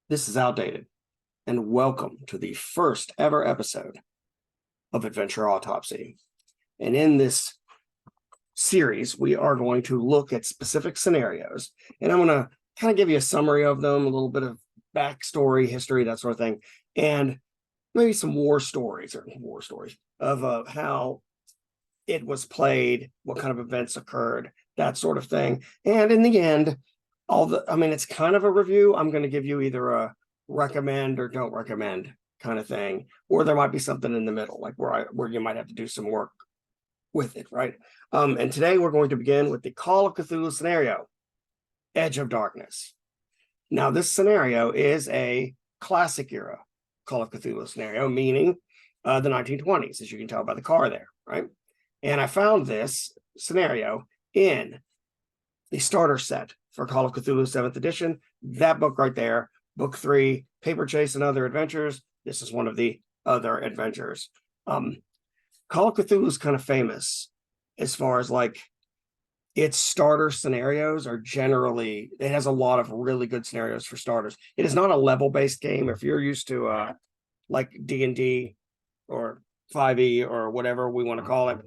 This is outdated, and welcome to the first ever episode of Adventure Autopsy. And in this series, we are going to look at specific scenarios, and I'm going to kind of give you a summary of them, a little bit of backstory, history, that sort of thing, and maybe some war stories of how it was played, what kind of events occurred, that sort of thing. And in the end, it's kind of a review. I'm going to give you either a recommend or don't recommend kind of thing, or there might be something in the middle, like where you might have to do some work with it, right? And today we're going to begin with the Call of Cthulhu scenario, Edge of Darkness. Now, this scenario is a classic era Call of Cthulhu scenario, meaning the 1920s, as you can tell by the car there, right? And I found this scenario in the starter set for Call of Cthulhu 7th edition. That book right there, book 3, Paper Chase and Other Adventures. This is one of the other adventures. Call of Cthulhu is kind of famous as far as like its starter scenarios are generally, it has a lot of really good scenarios for starters. It is not a level-based game. If you're used to like D&D or 5e or whatever we want to call it,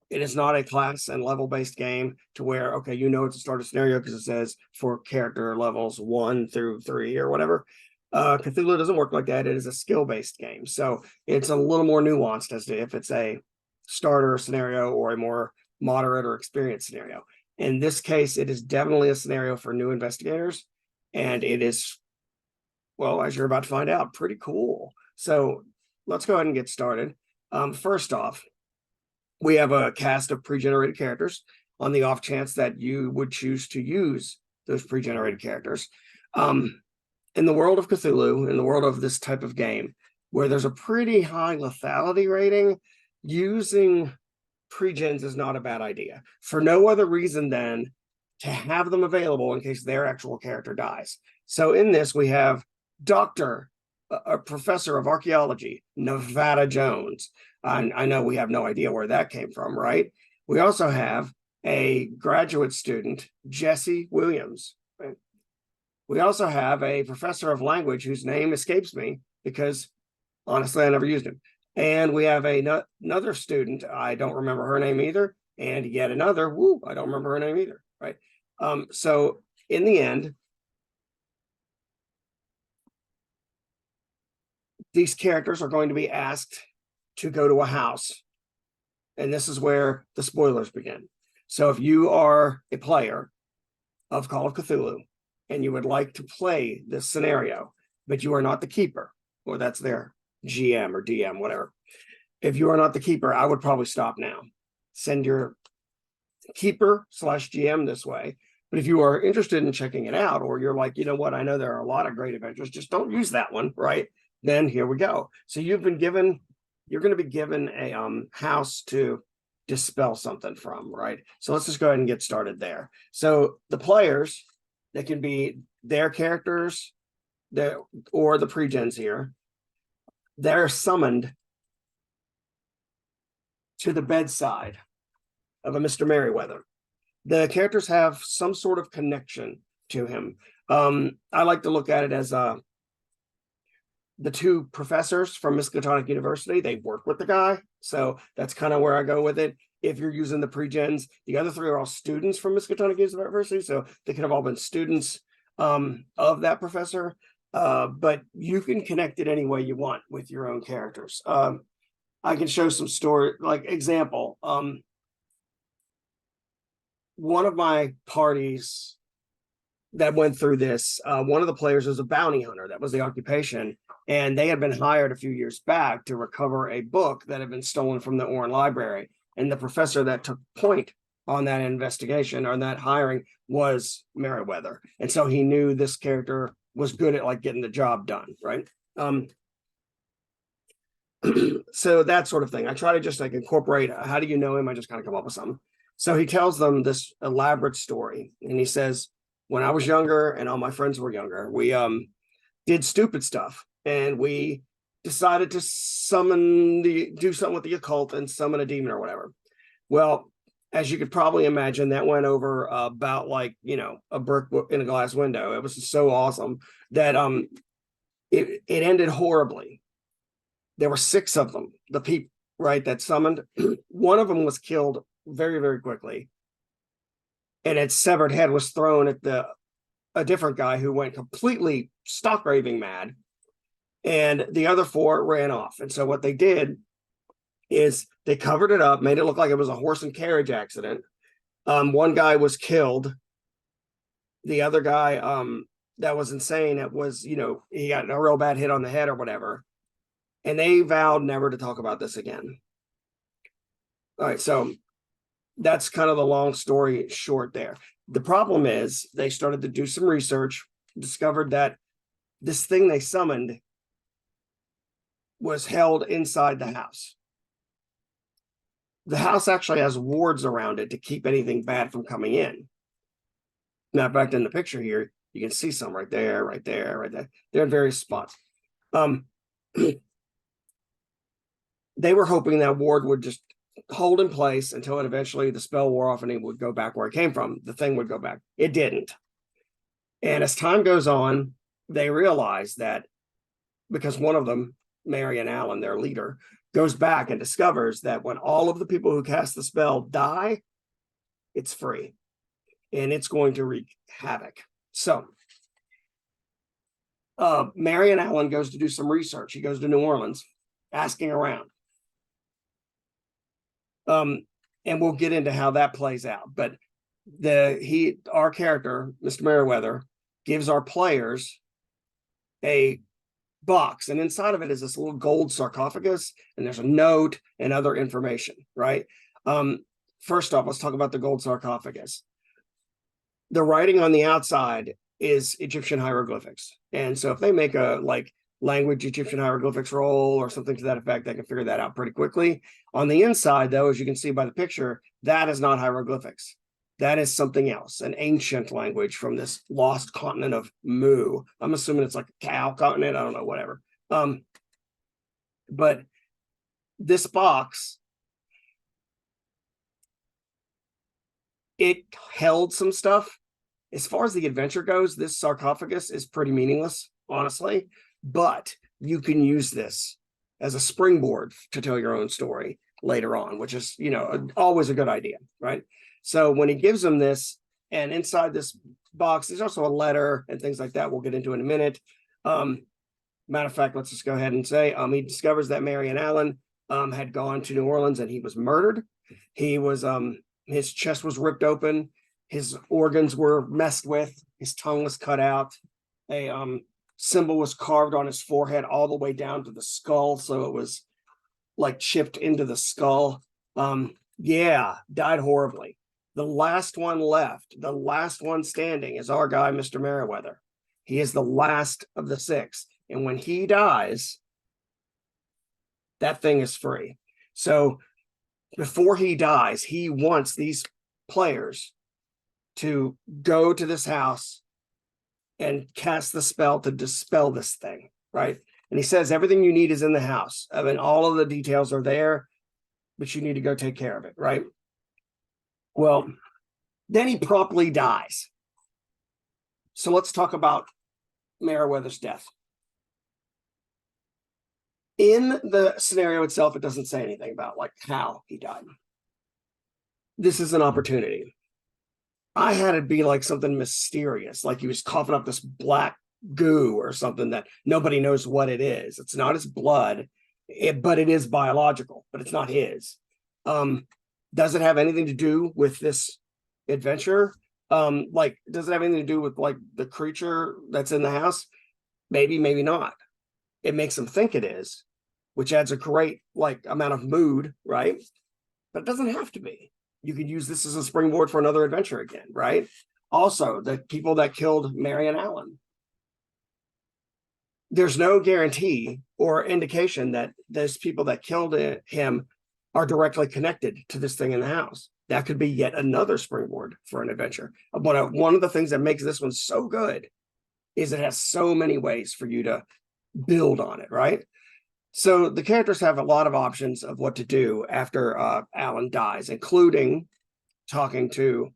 it is not a class and level-based game to where, okay, you know it's a starter scenario because it says for character levels 1 through 3 or whatever. Cthulhu doesn't work like that. It is a skill-based game. So it's a little more nuanced as to if it's a starter scenario or a more moderate or experienced scenario. In this case, it is definitely a scenario for new investigators. And it is, well, as you're about to find out, pretty cool. So let's go ahead and get started. First off, we have a cast of pre-generated characters on the off chance that you would choose to use those pre-generated characters. In the world of Cthulhu, in the world of this type of game, where there's a pretty high lethality rating, using pre-gens is not a bad idea, for no other reason than to have them available in case their actual character dies. So in this, we have a professor of archaeology, Nevada Jones. I know we have no idea where that came from, right? We also have a graduate student, Jesse Williams. Right? We also have a professor of language whose name escapes me because, honestly, I never used him. And we have another student, I don't remember her name either, and yet another, I don't remember her name either, right? So in the end, these characters are going to be asked to go to a house. And this is where the spoilers begin. So if you are a player of Call of Cthulhu and you would like to play this scenario, but you are not the keeper, or that's their GM or DM, whatever. If you are not the keeper, I would probably stop now. Send your keeper/GM this way. But if you are interested in checking it out, or you're like, you know what, I know there are a lot of great adventures, just don't use that one, right? Then here we go. So you're going to be given a house to dispel something from, right? So let's just go ahead and get started there. So the players, they can be their characters, or the pre-gens here. They're summoned to the bedside of a Mr. Merriweather. The characters have some sort of connection to him. I like to look at it as the two professors from Miskatonic University. They work with the guy, so that's kind of where I go with it. If you're using the pre-gens, the other three are all students from Miskatonic University, so they could have all been students of that professor. But you can connect it any way you want with your own characters. I can show some story, like example. One of my parties that went through this, one of the players was a bounty hunter. That was the occupation. And they had been hired a few years back to recover a book that had been stolen from the Oren Library. And the professor that took point on that investigation, or that hiring, was Merriweather. And so he knew this character was good at like getting the job done, right? So that sort of thing. I try to just like incorporate, how do you know him? I just kind of come up with something. So he tells them this elaborate story. And he says, when I was younger and all my friends were younger, we did stupid stuff. And we decided to do something with the occult and summon a demon or whatever. Well, as you could probably imagine, that went over about like, a brick in a glass window. It was so awesome that it ended horribly. There were 6 of them, the people, right, that summoned. One of them was killed very, very quickly, and its severed head was thrown at a different guy who went completely stock raving mad, and the other 4 ran off. And so what they did is they covered it up, made it look like it was a horse and carriage accident. One guy was killed. The other guy, that was insane. It was, he got a real bad hit on the head or whatever. And they vowed never to talk about this again. All right, so that's kind of the long story short there. The problem is they started to do some research, discovered that this thing they summoned was held inside the house. The house actually has wards around it to keep anything bad from coming in. Now, back in the picture here, you can see some right there, right there, right there. They're in various spots. They were hoping that ward would just hold in place until it eventually the spell wore off and it would go back where it came from. The thing would go back. It didn't. And as time goes on, they realize that because one of them, Marion Allen, their leader, goes back and discovers that when all of the people who cast the spell die, it's free. And it's going to wreak havoc. So Marion Allen goes to do some research. He goes to New Orleans, asking around. And we'll get into how that plays out. But our character, Mr. Merriweather, gives our players a box, and inside of it is this little gold sarcophagus, and there's a note and other information, right? First off, let's talk about the gold sarcophagus. The writing on the outside is Egyptian hieroglyphics. And so if they make a language Egyptian hieroglyphics roll or something to that effect, they can figure that out pretty quickly. On the inside, though, as you can see by the picture, that is not hieroglyphics. That is something else, an ancient language from this lost continent of Mu. I'm assuming it's like a cow continent. I don't know, whatever. But this box, it held some stuff. As far as the adventure goes, this sarcophagus is pretty meaningless, honestly. But you can use this as a springboard to tell your own story later on, which is, always a good idea, right? So when he gives them this, and inside this box, there's also a letter and things like that we'll get into in a minute. Matter of fact, let's just go ahead and say he discovers that Marion Allen had gone to New Orleans and he was murdered. He was his chest was ripped open, his organs were messed with, his tongue was cut out, a symbol was carved on his forehead all the way down to the skull, so it was like chipped into the skull. Died horribly. The last one left, the last one standing, is our guy, Mr. Merriweather. He is the last of the 6. And when he dies, that thing is free. So before he dies, he wants these players to go to this house and cast the spell to dispel this thing, right? And he says everything you need is in the house. I mean, all of the details are there, but you need to go take care of it, right? Well, then he promptly dies. So let's talk about Merriweather's death. In the scenario itself, it doesn't say anything about how he died. This is an opportunity. I had it be like something mysterious, like he was coughing up this black goo or something that nobody knows what it is. It's not his blood, but it is biological, but it's not his. Does it have anything to do with this adventure? Does it have anything to do with the creature that's in the house? Maybe, maybe not. It makes them think it is, which adds a great amount of mood, right? But it doesn't have to be. You could use this as a springboard for another adventure again, right? Also, the people that killed Marion Allen. There's no guarantee or indication that those people that killed him are directly connected to this thing in the house. That could be yet another springboard for an adventure. But one of the things that makes this one so good is it has so many ways for you to build on it, right? So the characters have a lot of options of what to do after Alan dies, including talking to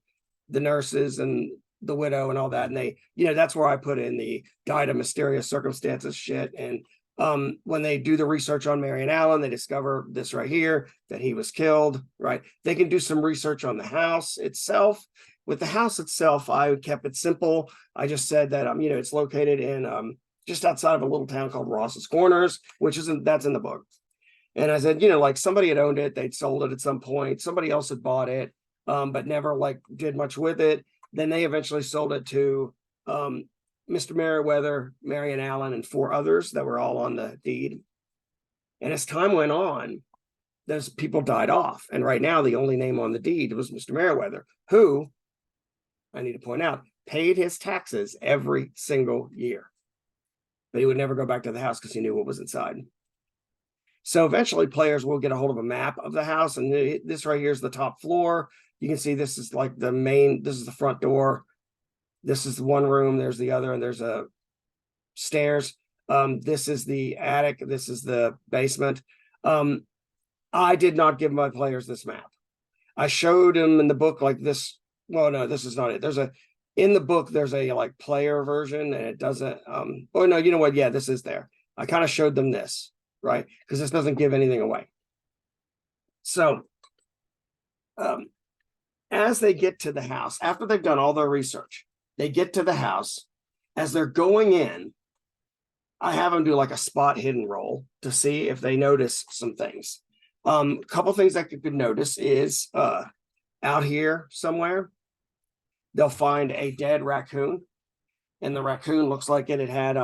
the nurses and the widow and all that. And they, that's where I put in the died of mysterious circumstances shit. And when they do the research on Marion Allen, they discover this right here, that he was killed, right? They can do some research on the house itself. With the house itself, I kept it simple. I just said that, it's located in just outside of a little town called Ross's Corners, that's in the book. And I said, like somebody had owned it, they'd sold it at some point, somebody else had bought it, but never like did much with it. Then they eventually sold it to Mr. Merriweather, Marion Allen, and 4 others that were all on the deed. And as time went on, those people died off. And right now, the only name on the deed was Mr. Merriweather, who, I need to point out, paid his taxes every single year. But he would never go back to the house because he knew what was inside. So eventually players will get a hold of a map of the house. And this right here is the top floor. You can see this is like this is the front door. This is the one room, there's the other, and there's a stairs. This is the attic. This is the basement. I did not give my players this map. I showed them in the book like this. Well, no, this is not it. In the book, there's a like player version, and it doesn't. Oh no, you know what? Yeah, this is there. I kind of showed them this, right? Because this doesn't give anything away. So, as they get to the house, after they've done all their research, they get to the house. As they're going in, I have them do like a spot hidden roll to see if they notice some things. A couple things that you could notice is out here somewhere, they'll find a dead raccoon. And the raccoon looks like it had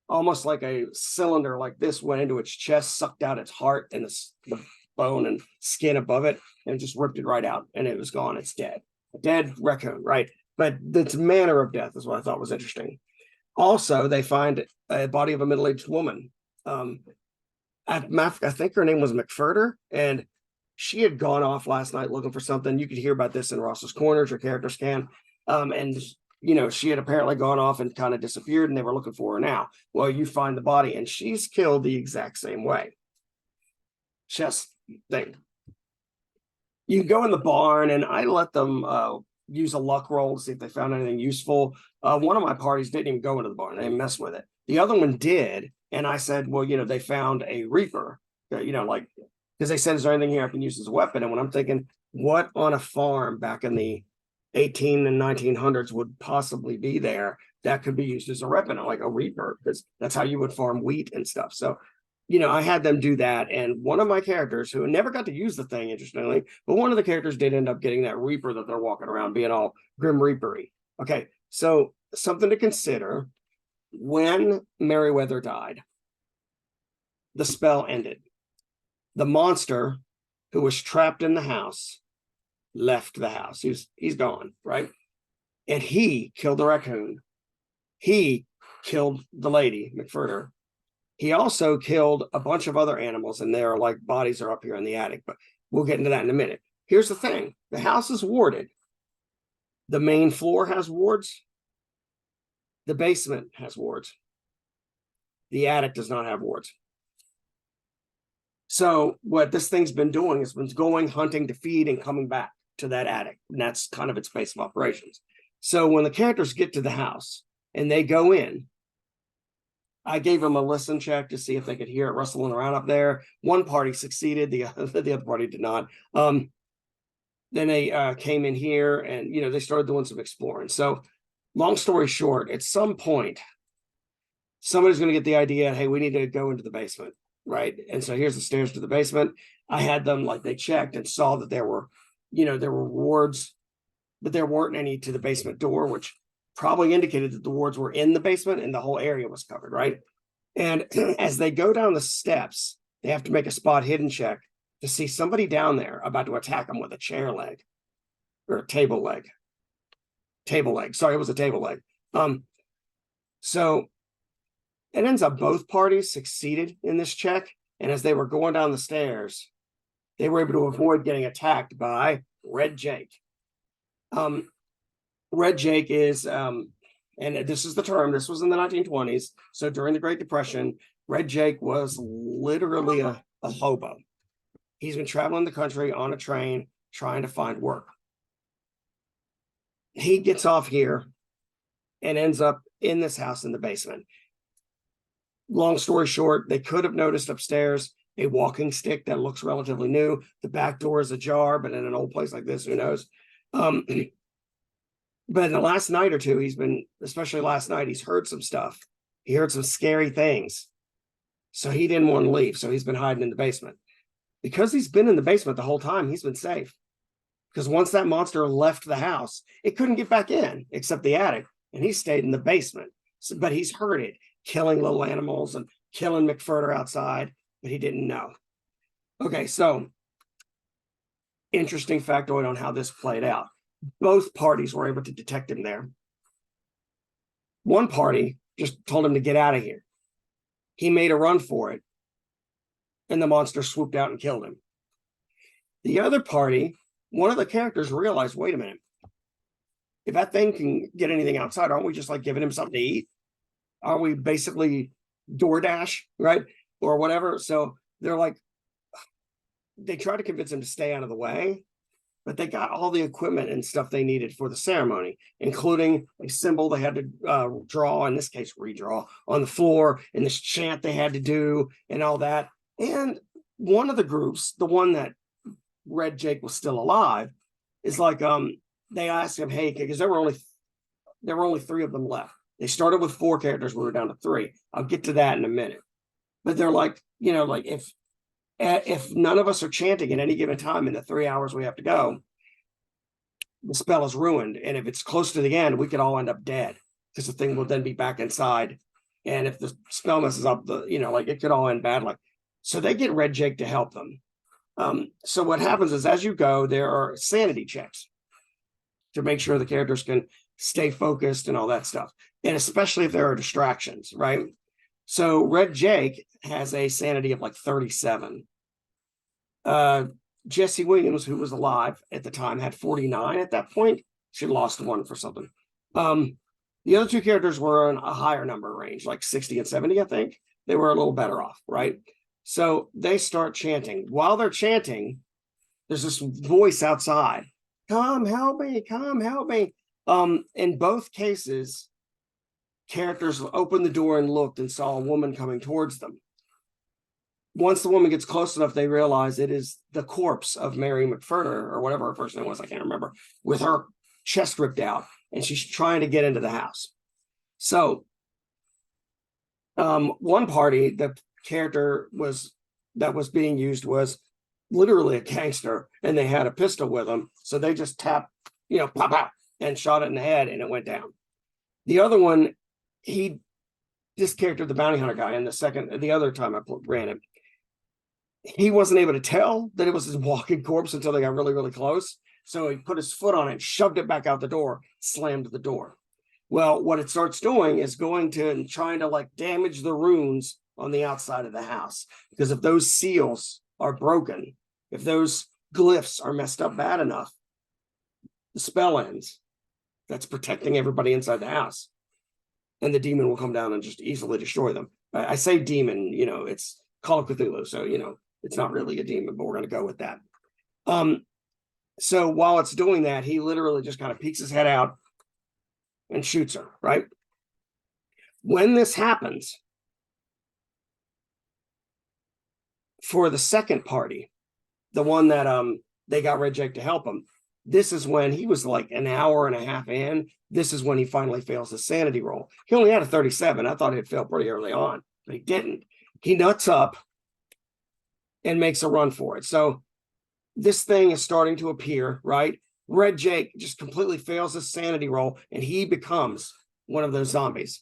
almost like a cylinder like this went into its chest, sucked out its heart and the bone and skin above it, and just ripped it right out. And it was gone. It's dead. A dead raccoon, right? But its manner of death is what I thought was interesting. Also, they find a body of a middle-aged woman. I think her name was McFurter, and she had gone off last night looking for something. You could hear about this in Ross's Corners, your characters can. And, she had apparently gone off and kind of disappeared, and they were looking for her now. Well, you find the body, and she's killed the exact same way. Chest thing. You go in the barn, and I let them use a luck roll to see if they found anything useful. One of my parties didn't even go into the barn. They didn't mess with it. The other one did. And I said, well, they found a reaper, because they said, is there anything here I can use as a weapon? And when I'm thinking, what on a farm back in the 18 and 1900s would possibly be there that could be used as a weapon, like a reaper, because that's how you would farm wheat and stuff. So, I had them do that. And one of my characters, who never got to use the thing, interestingly, but one of the characters did end up getting that reaper that they're walking around being all grim reapery. Okay, so something to consider. When Merriweather died, the spell ended. The monster who was trapped in the house left the house. He's gone, right? And he killed the raccoon. He killed the lady, McFurter. He also killed a bunch of other animals, and their bodies are up here in the attic, but we'll get into that in a minute. Here's the thing. The house is warded. The main floor has wards. The basement has wards. The attic does not have wards. So what this thing's been doing is been going, hunting to feed, and coming back to that attic. And that's kind of its base of operations. So when the characters get to the house and they go in, I gave them a listen check to see if they could hear it rustling around up there. One party succeeded, the other party did not. Then they came in here and, they started doing some exploring. So long story short, at some point, somebody's going to get the idea, hey, we need to go into the basement, right? And so here's the stairs to the basement. I had them, they checked and saw that there were wards, but there weren't any to the basement door, which probably indicated that the wards were in the basement and the whole area was covered, right? And as they go down the steps, they have to make a spot hidden check to see somebody down there about to attack them with a chair leg or a table leg. Sorry, it was a table leg. So it ends up both parties succeeded in this check. And as they were going down the stairs, they were able to avoid getting attacked by Red Jake. Red Jake is, and this is the term, this was in the 1920s. So during the Great Depression, Red Jake was literally a hobo. He's been traveling the country on a train trying to find work. he gets off here and ends up in this house in the basement. Long story short, they could have noticed upstairs a walking stick that looks relatively new. The back door is ajar, but in an old place like this, who knows? But in the last night or two, he's been, especially last night, he's heard some stuff. He heard some scary things. So he didn't want to leave. So he's been hiding in the basement. Because he's been in the basement the whole time, he's been safe. Because once that monster left the house, it couldn't get back in except the attic. And he stayed in the basement. So, but he's heard it, killing little animals and killing McFurter outside, but he didn't know. Okay, so interesting factoid on how this played out. Both parties were able to detect him there. One party just told him to get out of here. He made a run for it, and the monster swooped out and killed him. The other party, one of the characters realized, wait a minute, if that thing can get anything outside, aren't we just like giving him something to eat? Aren't we basically DoorDash, right? Or whatever. So they're like, they tried to convince him to stay out of the way, but they got all the equipment and stuff they needed for the ceremony, including a symbol they had to draw, in this case, redraw on the floor, and this chant they had to do and all that. And one of the groups, the one that Red Jake was still alive, is like, they asked him, hey, because there were only 3 of them left. They started with 4 characters. We were down to 3. I'll get to that in a minute. But they're like, you know, like if none of us are chanting at any given time in the 3 hours we have to go, the spell is ruined. And if it's close to the end, we could all end up dead because the thing will then be back inside. And if the spell messes up, like it could all end badly. So they get Red Jake to help them. So what happens is as you go, there are sanity checks to make sure the characters can stay focused and all that stuff. And especially if there are distractions, right? So Red Jake has a sanity of like 37. Jesse Williams, who was alive at the time, had 49 at that point. She lost 1 for something. The other 2 characters were in a higher number range, like 60 and 70, I think. They were a little better off, right? So they start chanting. While they're chanting, there's this voice outside. Come help me, come help me. In both cases, characters opened the door and looked and saw a woman coming towards them. Once the woman gets close enough, they realize it is the corpse of Mary McFurter, or whatever her first name was, I can't remember, with her chest ripped out, and she's trying to get into the house. So one party, the character that was being used was literally a gangster, and they had a pistol with them, so they just tapped, pop out, and shot it in the head, and it went down. The other one, this character, the bounty hunter guy, and the other time I ran him, he wasn't able to tell that it was his walking corpse until they got really, really close. So he put his foot on it, shoved it back out the door, slammed the door. Well, what it starts doing is going to and trying to like damage the runes on the outside of the house. Because if those seals are broken, if those glyphs are messed up bad enough, the spell ends. That's protecting everybody inside the house. And the demon will come down and just easily destroy them. I say demon, it's Call of Cthulhu. So, it's not really a demon, but we're going to go with that. So while it's doing that, he literally just kind of peeks his head out and shoots her, right? When this happens, for the second party, the one that they got Red Jake to help him, this is when he was like an hour and a half in. This is when he finally fails his sanity roll. He only had a 37. I thought he'd fail pretty early on, but he didn't. He nuts up and makes a run for it. So this thing is starting to appear, right? Red Jake just completely fails his sanity roll, and he becomes one of those zombies.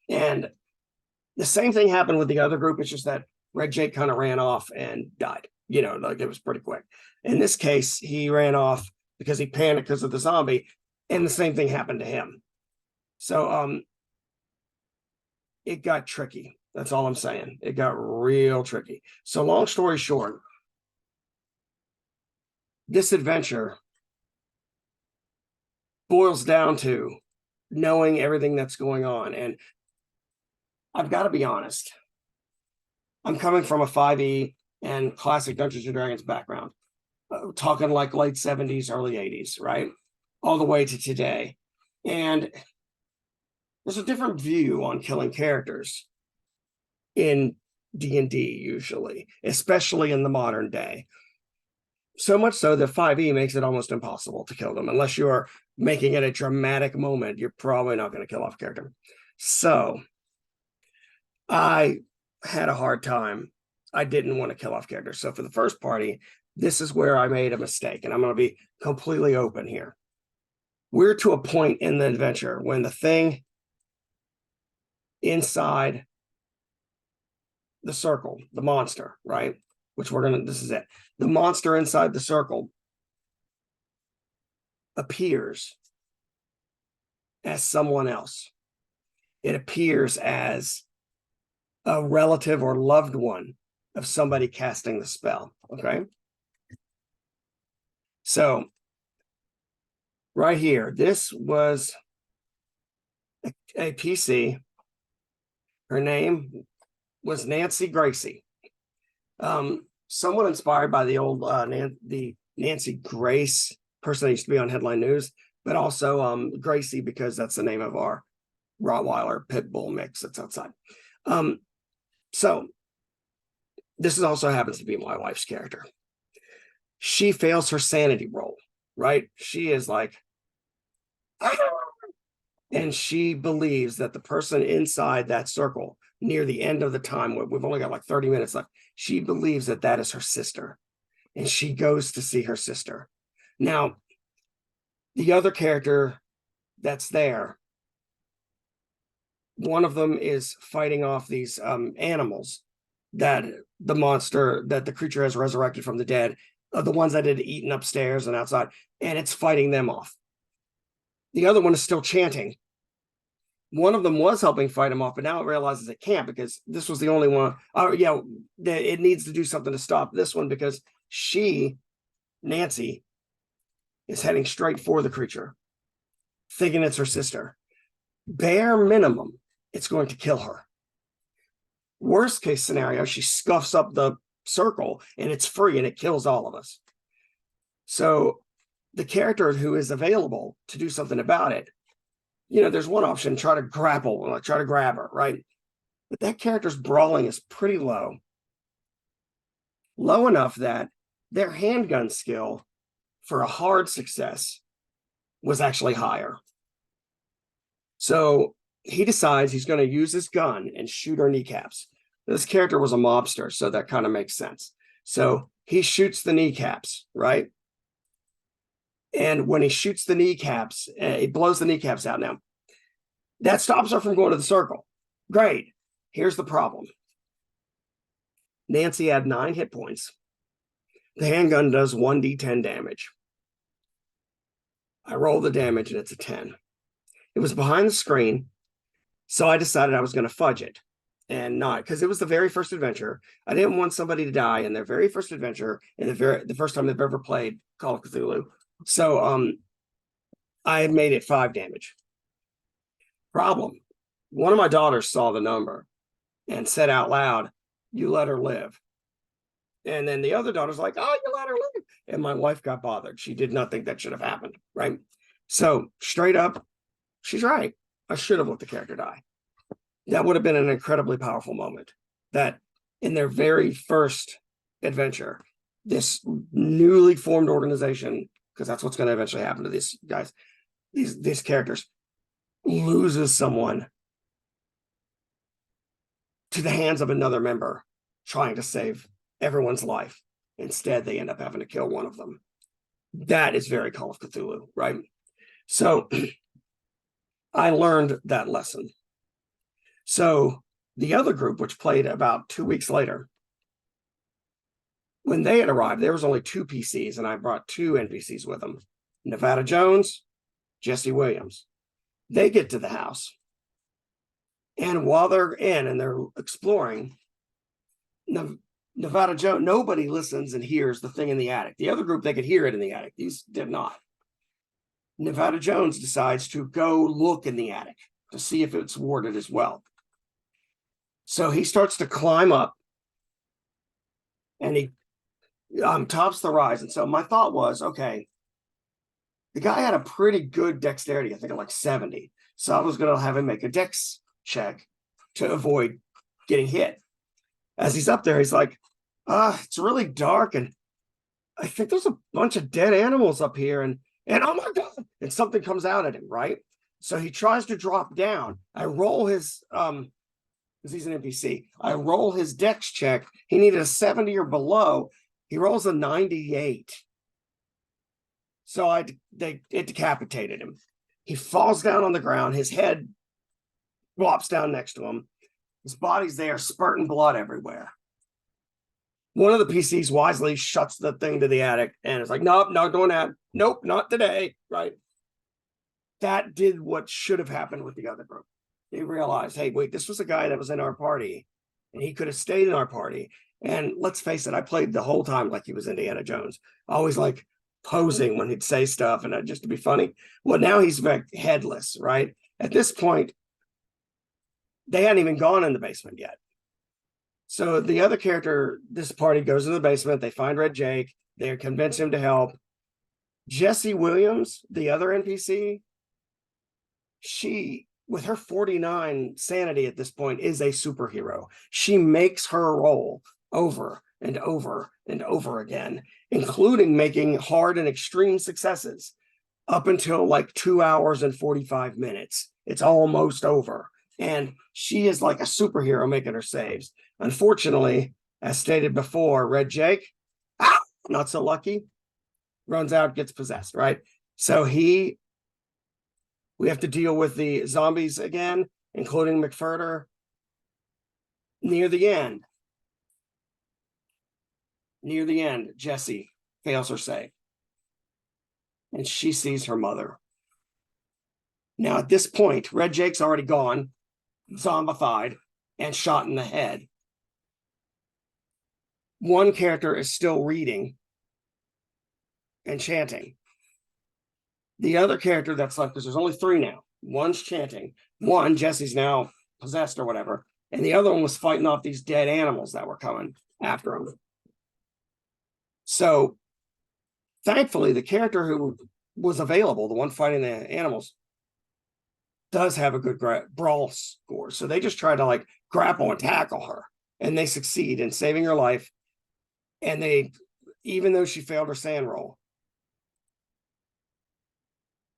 And the same thing happened with the other group. It's just that Red Jake kind of ran off and died. Like it was pretty quick. In this case, he ran off because he panicked because of the zombie, and the same thing happened to him. So it got tricky. That's all I'm saying. It got real tricky. So long story short, this adventure boils down to knowing everything that's going on. And I've got to be honest. I'm coming from a 5e and classic Dungeons & Dragons background. Talking like late 70s, early 80s, right? all the way to today. And there's a different view on killing characters in D&D usually, especially in the modern day. So much so that 5e makes it almost impossible to kill them. Unless you're making it a dramatic moment, you're probably not going to kill off a character. So I had a hard time. I didn't want to kill off characters. So for the first party, this is where I made a mistake. And I'm going to be completely open here. We're to a point in the adventure when the thing inside the circle, the monster, right? Which this is it. The monster inside the circle appears as someone else. It appears as a relative or loved one of somebody casting the spell, okay? So right here, this was a PC. Her name was Nancy Gracie. Somewhat inspired by the old the Nancy Grace person that used to be on Headline News, but also Gracie because that's the name of our Rottweiler pit bull mix that's outside. So this also happens to be my wife's character. She fails her sanity roll, right? She is like, and she believes that the person inside that circle near the end of the time, we've only got like 30 minutes left, she believes that that is her sister, and she goes to see her sister. Now, the other character that's there, one of them is fighting off these animals that the creature has resurrected from the dead, the ones that had eaten upstairs and outside, and it's fighting them off. The other one is still chanting. One of them was helping fight him off, but now it realizes it can't because this was the only one. It needs to do something to stop this one because Nancy, is heading straight for the creature, thinking it's her sister. Bare minimum, it's going to kill her. Worst case scenario, she scuffs up the circle and it's free and it kills all of us. So the character who is available to do something about it, there's one option, try to grab her, right? But that character's brawling is pretty low. Low enough that their handgun skill for a hard success was actually higher. So he decides he's going to use his gun and shoot her kneecaps. This character was a mobster, so that kind of makes sense. So he shoots the kneecaps, right? And when he shoots the kneecaps, he blows the kneecaps out now. That stops her from going to the circle. Great. Here's the problem. Nancy had 9 hit points. The handgun does 1d10 damage. I roll the damage and it's a 10. It was behind the screen, so I decided I was going to fudge it and not, because it was the very first adventure. I didn't want somebody to die in their very first adventure and the first time they've ever played Call of Cthulhu. So I made it 5 damage. Problem. One of my daughters saw the number and said out loud, "You let her live." And then the other daughter's like, "Oh, you let her live." And my wife got bothered. She did not think that should have happened, right? So straight up, she's right. I should have let the character die. That would have been an incredibly powerful moment. That in their very first adventure, this newly formed organization, because that's what's going to eventually happen to these guys, these characters, loses someone to the hands of another member trying to save everyone's life. Instead, they end up having to kill one of them. That is very Call of Cthulhu, right? So I learned that lesson. So the other group, which played about 2 weeks later, when they had arrived, there was only 2 PCs, and I brought 2 NPCs with them. Nevada Jones, Jesse Williams. They get to the house. And while they're in and they're exploring, Nevada Jones, nobody listens and hears the thing in the attic. The other group, they could hear it in the attic. These did not. Nevada Jones decides to go look in the attic to see if it's warded as well. So he starts to climb up and he tops the rise. And so my thought was, okay, The guy had a pretty good dexterity, I think like 70. So I was going to have him make a dex check to avoid getting hit. As he's up there, he's like, it's really dark, and I think there's a bunch of dead animals up here, and oh my God, and something comes out at him, right? So he tries to drop down. I roll his, because he's an NPC, I roll his dex check. He needed a 70 or below. He rolls a 98. So it decapitated him. He falls down on the ground. His head flops down next to him. His body's there, spurting blood everywhere. One of the PCs wisely shuts the thing to the attic and is like, nope, not doing that. Nope, not today. Right. That did what should have happened with the other group. They realized, hey, wait, this was a guy that was in our party, and he could have stayed in our party. And let's face it, I played the whole time like he was Indiana Jones. Always like posing when he'd say stuff and just to be funny. Well, now he's back headless, right? At this point, they hadn't even gone in the basement yet. So the other character, this party goes in the basement. They find Red Jake. They convince him to help. Jesse Williams, the other NPC, she, with her 49 sanity at this point, is a superhero. She makes her role over and over and over again, including making hard and extreme successes up until like 2 hours and 45 minutes. It's almost over. And she is like a superhero making her saves. Unfortunately, as stated before, Red Jake, not so lucky, runs out, gets possessed, right? So we have to deal with the zombies again, including McFurter. Near the end, Jessie fails her save. And she sees her mother. Now, at this point, Red Jake's already gone, zombified, and shot in the head. One character is still reading and chanting. The other character that's left, because there's only 3 now. One's chanting. One, Jesse's now possessed or whatever. And the other one was fighting off these dead animals that were coming after him. So, thankfully, the character who was available, the one fighting the animals, does have a good brawl score. So they just try to like grapple and tackle her. And they succeed in saving her life. And they, even though she failed her sand roll,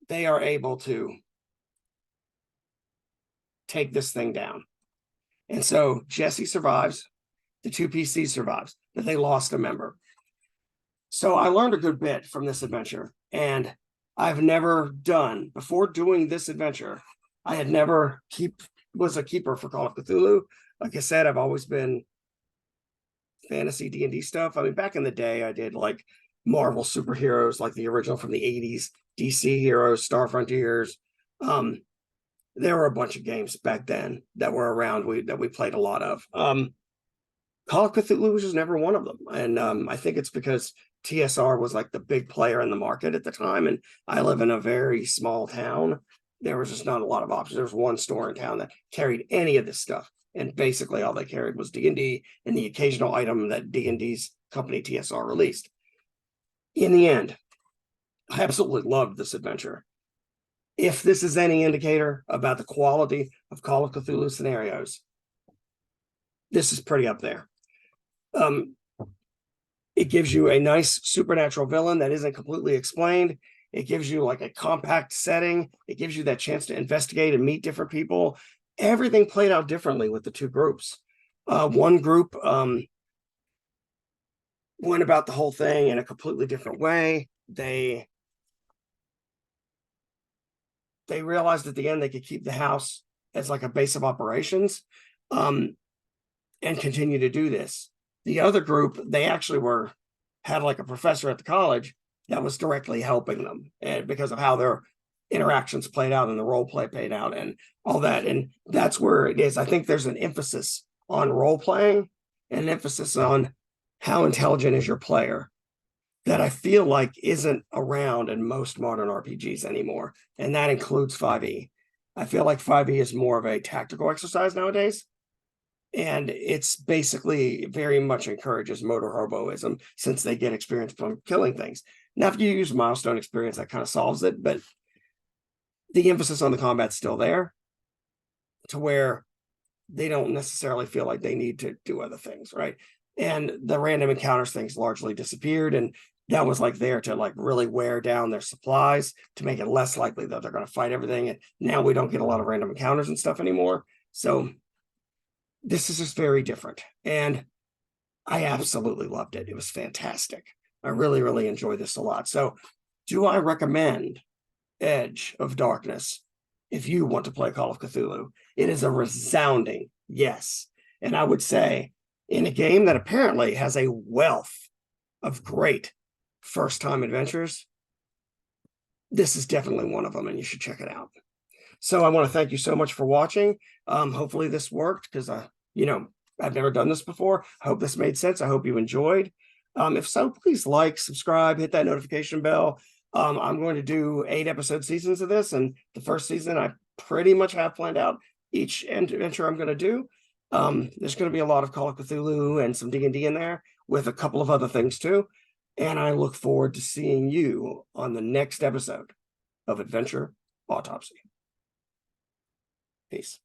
they are able to take this thing down. And so Jesse survives. The 2 PCs survives, but they lost a member. So I learned a good bit from this adventure. And I've never done, before doing this adventure, I had never was a keeper for Call of Cthulhu. Like I said, I've always been fantasy D&D stuff. I mean, back in the day, I did like Marvel superheroes, like the original from the 80s, DC heroes, Star Frontiers. There were a bunch of games back then that were around that we played a lot of. Call of Cthulhu was just never one of them. And I think it's because TSR was like the big player in the market at the time. And I live in a very small town. There was just not a lot of options. There was one store in town that carried any of this stuff. And basically all they carried was D&D and the occasional item that D&D's company TSR released. In the end, I absolutely loved this adventure. If this is any indicator about the quality of Call of Cthulhu scenarios, this is pretty up there. It gives you a nice supernatural villain that isn't completely explained. It gives you like a compact setting. It gives you that chance to investigate and meet different people. Everything played out differently with the 2 groups. One group went about the whole thing in a completely different way. They realized at the end they could keep the house as like a base of operations and continue to do this. The other group, they actually had like a professor at the college that was directly helping them, and because of how their interactions played out and the role play played out and all that. And that's where it is. I think there's an emphasis on role playing and an emphasis on how intelligent is your player that I feel like isn't around in most modern RPGs anymore. And that includes 5e. I feel like 5e is more of a tactical exercise nowadays. And it's basically very much encourages motor hoboism since they get experience from killing things. Now, if you use milestone experience, that kind of solves it, but the emphasis on the combat's still there to where they don't necessarily feel like they need to do other things, right? And the random encounters things largely disappeared, and that was like there to like really wear down their supplies to make it less likely that they're going to fight everything. And now we don't get a lot of random encounters and stuff anymore. So this is just very different. And I absolutely loved it. It was fantastic. I really, really enjoyed this a lot. So do I recommend Edge of Darkness if you want to play Call of Cthulhu? It is a resounding yes. And I would say in a game that apparently has a wealth of great first-time adventures, this is definitely one of them, and you should check it out. So I want to thank you so much for watching. Hopefully this worked, because I've never done this before. I hope this made sense. I hope you enjoyed. If so, please like, subscribe, hit that notification bell. I'm going to do 8-episode seasons of this, and the first season I pretty much have planned out each adventure I'm going to do. There's going to be a lot of Call of Cthulhu and some D&D in there, with a couple of other things too. And I look forward to seeing you on the next episode of Adventure Autopsy. Peace.